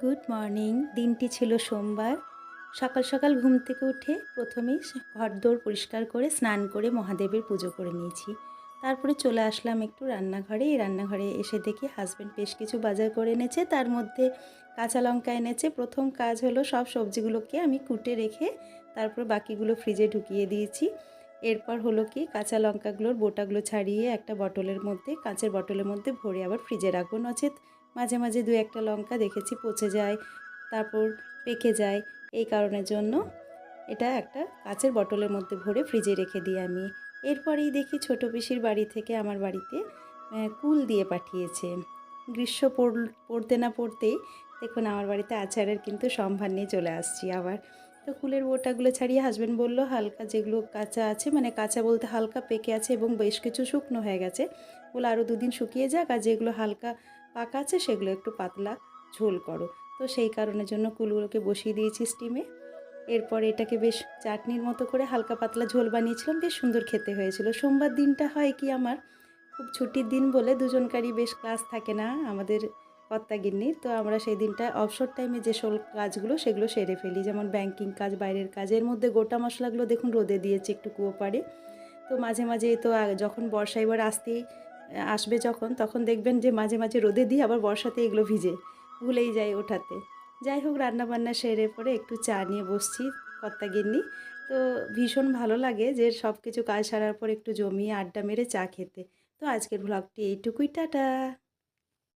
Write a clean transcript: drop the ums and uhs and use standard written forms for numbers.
Good morning. দিনটি ছিল সোমবার। সকাল সকাল ঘুম থেকে উঠে প্রথমেই ঘরদোর পরিষ্কার করে স্নান করে মহাদেবের পুজো করে নিয়েছি। তারপরে চলে আসলাম একটু রান্নাঘরে। এই রান্নাঘরে এসে দেখি হাজব্যান্ড বেশ কিছু বাজার করে এনেছে, তার মধ্যে কাঁচা লঙ্কা এনেছে। প্রথম কাজ হলো সব সবজিগুলোকে আমি কুটে রেখে তারপর বাকিগুলো ফ্রিজে ঢুকিয়ে দিয়েছি। এরপর হলো কি কাঁচা লঙ্কাগুলোর বোটাগুলো ছাড়িয়ে একটা বটলের মধ্যে, কাঁচের বটলের মধ্যে ভরে আবার ফ্রিজে রাখবো, নচেত মাঝে মাঝে দু একটা লঙ্কা দেখেছি পচে যায়, তারপর পেকে যায়। এই কারণের জন্য এটা একটা কাঁচের বটলের মধ্যে ভরে ফ্রিজে রেখে দিই আমি। এরপরেই দেখি ছোটো পিসির বাড়ি থেকে আমার বাড়িতে কুল দিয়ে পাঠিয়েছে। গ্রীষ্ম পড়তে না পড়তেই দেখুন আমার বাড়িতে আচারের কিন্তু সম্ভার নিয়ে চলে আসছি আবার। তো কুলের বোটাগুলো ছাড়িয়ে হাজব্যান্ড বলল হালকা যেগুলো কাঁচা আছে, মানে কাঁচা বলতে হালকা পেকে আছে এবং বেশ কিছু শুকনো হয়ে গেছে, বলে আরও দুদিন শুকিয়ে যাক, আর যেগুলো হালকা পাকা আছে সেগুলো একটু পাতলা ঝোল করো। তো সেই কারণের জন্য কুলগুলোকে বসিয়ে দিয়েছি স্টিমে। এরপর এটাকে বেশ চাটনির মতো করে হালকা পাতলা ঝোল বানিয়েছিলাম, বেশ সুন্দর খেতে হয়েছিল। সোমবার দিনটা হয় কি আমার খুব ছুটির দিন বলে দুজনকারই বেশ ক্লাস থাকে না আমাদের কর্তাগিন্নির, তো আমরা সেই দিনটা অবসর টাইমে যে সব কাজগুলো সেগুলো সেরে ফেলি, যেমন ব্যাংকিং কাজ, বাইরের কাজ। এর মধ্যে গোটা মশলাগুলো দেখুন রোদে দিয়েছি একটু কুয়ো পাড়ে। তো মাঝে মাঝে তো যখন বর্ষা এবার আসবে যখন, তখন দেখবেন যে মাঝে মাঝে রোদে দিয়ে আবার বর্ষাতে এগুলো ভিজে, ভুলেই যাই ওঠাতে। যাই হোক, রান্নাবান্না সেরে পরে একটু চা নিয়ে বসছি কর্তাগিন্নি। তো ভীষণ ভালো লাগে যে সব কিছু কাজ সারার পর একটু জমিয়ে আড্ডা মেরে চা খেতে। তো আজকের ব্লগটি এইটুকুই, টাটা।